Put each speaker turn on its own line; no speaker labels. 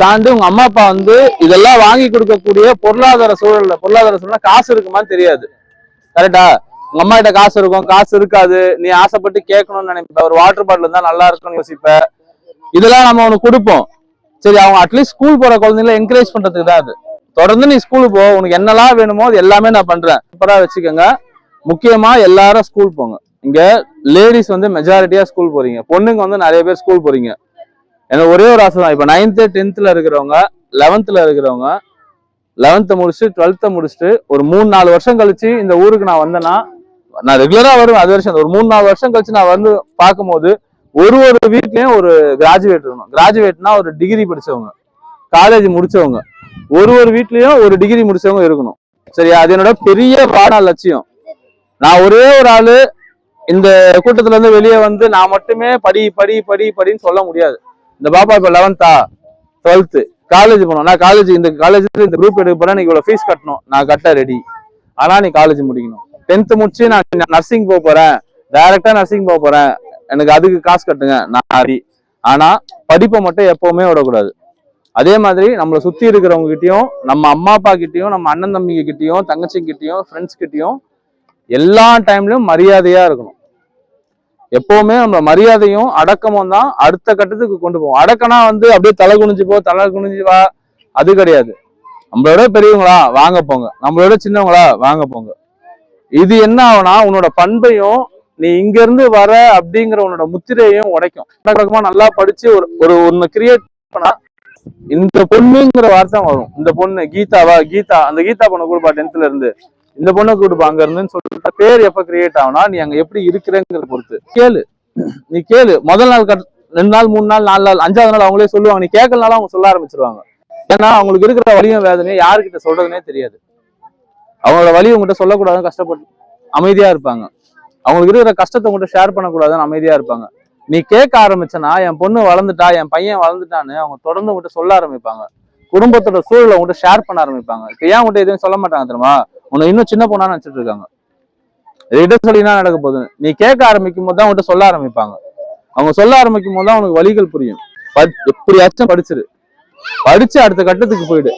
தாண்டி உங்க அம்மா அப்பா வந்து இதெல்லாம் வாங்கி கொடுக்கக்கூடிய பொருளாதார சூழல்னா காசு இருக்குமான்னு தெரியாது. கரெக்டா? உங்க அம்மா கிட்ட காசு இருக்கும், காசு இருக்காது, நீ ஆசைப்பட்டு கேட்கணும்னு நினைப்ப, ஒரு வாட்டர் பாட்டில் இருந்தா நல்லா இருக்கும்னு யோசிப்ப. இதெல்லாம் நம்ம அவனுக்கு கொடுப்போம். சரி, அவங்க அட்லீஸ்ட் ஸ்கூல் போற குழந்தைங்களை என்கரேஜ் பண்றதுக்கு தான் அது. தொடர்ந்து நீ ஸ்கூலுக்கு போ, உனக்கு என்னெல்லாம் வேணுமோ அது எல்லாமே நான் பண்றேன், சூப்பரா வச்சுக்கோங்க. முக்கியமா எல்லாரும் ஸ்கூல் போங்க. இங்க லேடிஸ் வந்து மெஜாரிட்டியா ஸ்கூல் போறீங்க, பொண்ணுங்க வந்து நிறைய பேர் ஸ்கூல் போறீங்க. எனக்கு ஒரே ஒரு ஆசை தான், இப்ப 9th 10th இருக்கிறவங்க, 11th இருக்கிறவங்க, 11th முடிச்சுட்டு 12th முடிச்சுட்டு ஒரு 3-4 வருஷம் கழிச்சு இந்த ஊருக்கு நான் வந்தேன்னா, நான் ரெகுலரா வருவேன். அது வருஷம் ஒரு 3-4 வருஷம் கழிச்சு நான் வந்து பார்க்கும்போது ஒரு வீட்லயும் ஒரு கிராஜுவேட் இருக்கணும். கிராஜுவேட்னா ஒரு டிகிரி படிச்சவங்க, காலேஜ் முடிச்சவங்க, ஒரு வீட்லயும் ஒரு டிகிரி முடிச்சவங்க இருக்கணும். சரியா? அது என்னோட பெரிய பாட லட்சியம். நான் ஒரே ஒரு ஆளு இந்த கூட்டத்துல இருந்து வெளியே வந்து நான் மட்டுமே படின்னு சொல்ல முடியாது. இந்த பாப்பா இப்ப 11th 12th காலேஜ் போனோம், நான் காலேஜ் இந்த காலேஜ்ல இந்த குரூப் எடுக்க போறேன், நீ இவ்வளவு ஃபீஸ் கட்டணும், நான் கட்ட ரெடி. ஆனா நீ காலேஜ் முடிக்கணும். 10th முடிச்சு நான் நர்சிங் போக போறேன், டைரக்டா நர்சிங் போக போறேன், எனக்கு அதுக்கு காசு கட்டுங்க, நான் ரெடி. ஆனா படிப்பை மட்டும் எப்பவுமே விடக்கூடாது. அதே மாதிரி நம்மளை சுத்தி இருக்கிறவங்க கிட்டயும், நம்ம அம்மா அப்பா கிட்டயும், நம்ம அண்ணன் தம்பிங்க கிட்டயும், தங்கச்சி கிட்டயும், ஃப்ரெண்ட்ஸ் கிட்டயும் எல்லா டைம்லயும் மரியாதையா இருக்கணும். எப்பவுமே நம்ம மரியாதையும் அடக்கமும் தான் அடுத்த கட்டத்துக்கு கொண்டு போவோம். அடக்கனா வந்து அப்படியே தலை குனிஞ்சு வா, அது கிடையாது. நம்மளோட பெரியவங்களா வாங்க போங்க, நம்மளோட சின்னவங்களா வாங்க போங்க. இது என்ன ஆகுனா உன்னோட பண்பையும், நீ இங்க இருந்து வர அப்படிங்கிற உன்னோட முத்திரையையும் உடைக்கும். நல்லா படிச்சு ஒன்னு கிரியேட் பண்ணா இந்த பொண்ணுங்கிற வார்த்தை வரும். இந்த பொண்ணு கீதா, அந்த கீதா பொண்ணு கொடுப்பா 10th இருந்து, இந்த பொண்ணை கொடுப்பா அங்க இருந்துன்னு சொல்லிட்டு பேர் எப்ப கிரியேட் ஆகுனா நீ அங்க எப்படி இருக்கிறேங்கிறத பொறுத்து. நீ கேளு. முதல் நாள் 2 நாள் 3 நாள் 4 நாள் 5வது நாள் அவங்களே சொல்லுவாங்க. நீ கேட்கலனாலும் அவங்க சொல்ல ஆரம்பிச்சிருவாங்க. ஏன்னா அவங்களுக்கு இருக்கிற வலியும் வேதனையும் யாருக்கிட்ட சொல்றதுனே தெரியாது. அவங்களோட வலி உங்ககிட்ட சொல்லக்கூடாதுன்னு கஷ்டப்பட்டு அமைதியா இருப்பாங்க. அவங்களுக்கு இருக்கிற கஷ்டத்தை உங்ககிட்ட ஷேர் பண்ணக்கூடாதுன்னு அமைதியா இருப்பாங்க. நீ கேட்க ஆரம்பிச்சனா என் பொண்ணு வளர்ந்துட்டா, என் பையன் வளர்ந்துட்டான்னு அவங்க தொடர்ந்து உங்ககிட்ட சொல்ல ஆரம்பிப்பாங்க. குடும்பத்தோட சூழலை உங்ககிட்ட ஷேர் பண்ண ஆரம்பிப்பாங்க. இப்ப ஏன் உங்ககிட்ட எதுவும் சொல்ல மாட்டாங்க தெரியுமா? உன்னை இன்னும் சின்ன பொண்ணா நினைச்சிட்டு இருக்காங்க. இதை சொல்லினா நடக்க போகுது. நீ கேட்க ஆரம்பிக்கும் போது தான் உங்ககிட்ட சொல்ல ஆரம்பிப்பாங்க. அவங்க சொல்ல ஆரம்பிக்கும் போது தான் உனக்கு வலிகள் புரியும். எப்படியாச்சும் படிச்சிரு, படிச்சு அடுத்த கட்டத்துக்கு போயிடு.